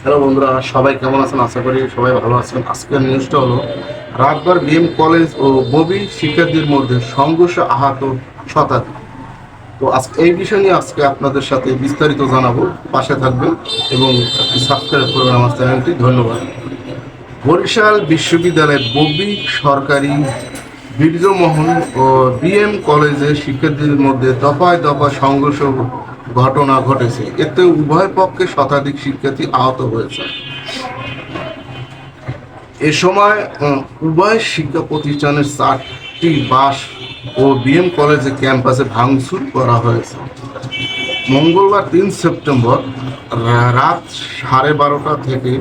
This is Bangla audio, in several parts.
হ্যালো বন্ধুরা, সবাই কেমন আছেন? আশা করি সবাই ভালো আছেন। আজকের নিউজটা হলো রাতভর বিএম কলেজ ও ববি শিক্ষার্থীর মধ্যে সংঘর্ষ, আহত শতাধিক। তো আজকে এই বিষয় নিয়ে আজকে আপনাদের সাথে বিস্তারিত জানাবো। পাশে থাকবেন এবং সাবস্ক্রাইব করবেন আমার চ্যানেলটি। ধন্যবাদ। বরিশাল বিশ্ববিদ্যালয়ের ববি সরকারি বীর্যমোহন ও বিএম কলেজের শিক্ষার্থীদের মধ্যে দফায় দফায় সংঘর্ষ ঘটনা ঘটেছে। এতে উভয় পক্ষে শতাধিক শিক্ষার্থী আহত হয়েছে। এ সময় উভয় শিক্ষা প্রতিষ্ঠানের 4টি বাস ও বিএম কলেজের ক্যাম্পাসে ভাঙচুর করা হয়েছে। মঙ্গলবার 3 সেপ্টেম্বর রাত 12:30 থেকে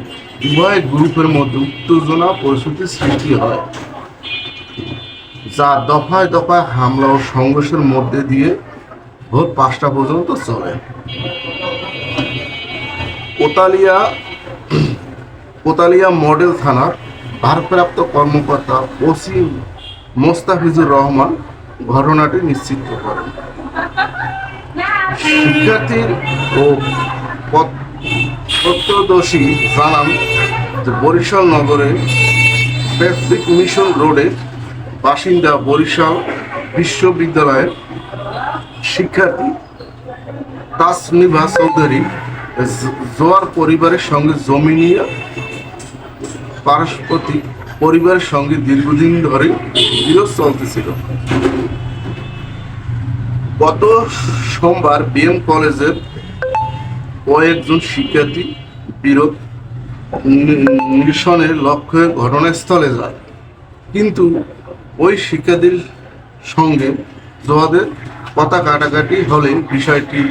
উভয় গ্রুপের মধ্যে উত্তেজনা পরিস্থিতির সৃষ্টি হয়, যা দফায় দফায় হামলা ও সংঘর্ষের মধ্যে দিয়ে ভোর 5টা পর্যন্ত চলে। কোতালিয়া মডেল থানার ভারপ্রাপ্ত কর্মকর্তা ওসি মোস্তাফিজুর রহমান ঘটনাটি নিশ্চিত করেন। শিক্ষার্থীর ও প্রত্যক্ষদর্শী জানান যে বরিশাল নগরের প্যাসিফিক মিশন রোডের বাসিন্দা বরিশাল বিশ্ববিদ্যালয়ের শিক্ষার্থী তাসনিভা চৌধুরী জোয়ার পরিবারের সঙ্গে জমি নিয়ে পারস্পরিক পরিবারের সঙ্গে দীর্ঘদিন ধরে বিরোধ চলতেছিল। গত সোমবার বিএম কলেজের কয়েকজন শিক্ষার্থী বিরোধ নিরসনের লক্ষ্যে ঘটনাস্থলে যায়, কিন্তু ওই শিক্ষার্থীর সঙ্গে জোয়াদের কথা কাটাকাটি হলে বিষয়টি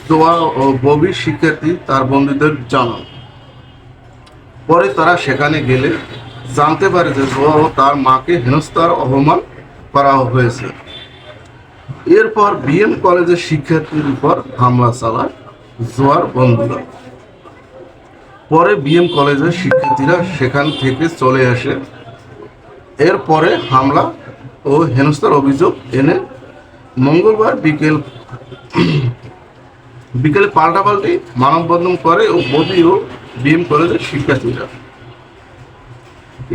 জোয়া ও ববির শিক্ষার্থী তার বন্ধুদের জানান। পরে তারা সেখানে গেলে জানতে পারে যে জোয়া ও তার মাকে হেনস্থার অপমান করা হয়েছে। এরপর বিএম কলেজের শিক্ষার্থীর উপর হামলা চালায় জোয়ার বন্ধুরা। পরে বিএম কলেজের শিক্ষার্থীরা সেখান থেকে চলে আসে। এরপরে হামলা ও হেনস্থার অভিযোগ এনে মঙ্গলবার বিকেলে পাল্টাপাল্টি মানববন্ধন করে ও ববি ও বিএম কলেজের শিক্ষার্থীরা।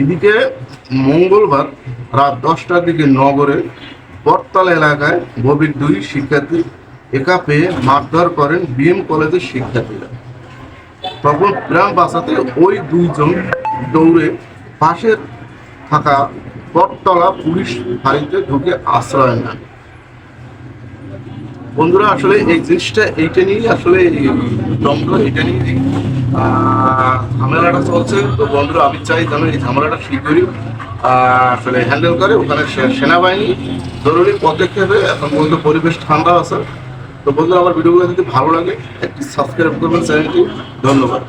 এদিকে মঙ্গলবার রাত 10টার দিকে নগরের বটতলা এলাকায় ববির 2 শিক্ষার্থী একা পেয়ে মারধর করেন বিএম কলেজের শিক্ষার্থীরা। তখন প্রাণ বাঁচাতে ওই 2 জন দৌড়ে পাশে থাকা বটতলা পুলিশ ফাঁড়িতে ঢুকে আশ্রয় নেন। বন্ধুরা, আসলে এই জিনিসটা এইটা নিয়েই আসলে এটা নিয়ে ঝামেলাটা চলছে। তো বন্ধুরা, আমি চাই যেন এই ঝামেলাটা শীঘ্রই আসলে হ্যান্ডেল করে। ওখানে সেনাবাহিনী জরুরি পদক্ষেপে এখন পর্যন্ত পরিবেশ ঠান্ডা আছে। তো বন্ধুরা, আমার ভিডিওগুলো যদি ভালো লাগে একটি সাবস্ক্রাইব করবেন চ্যানেলটি। ধন্যবাদ।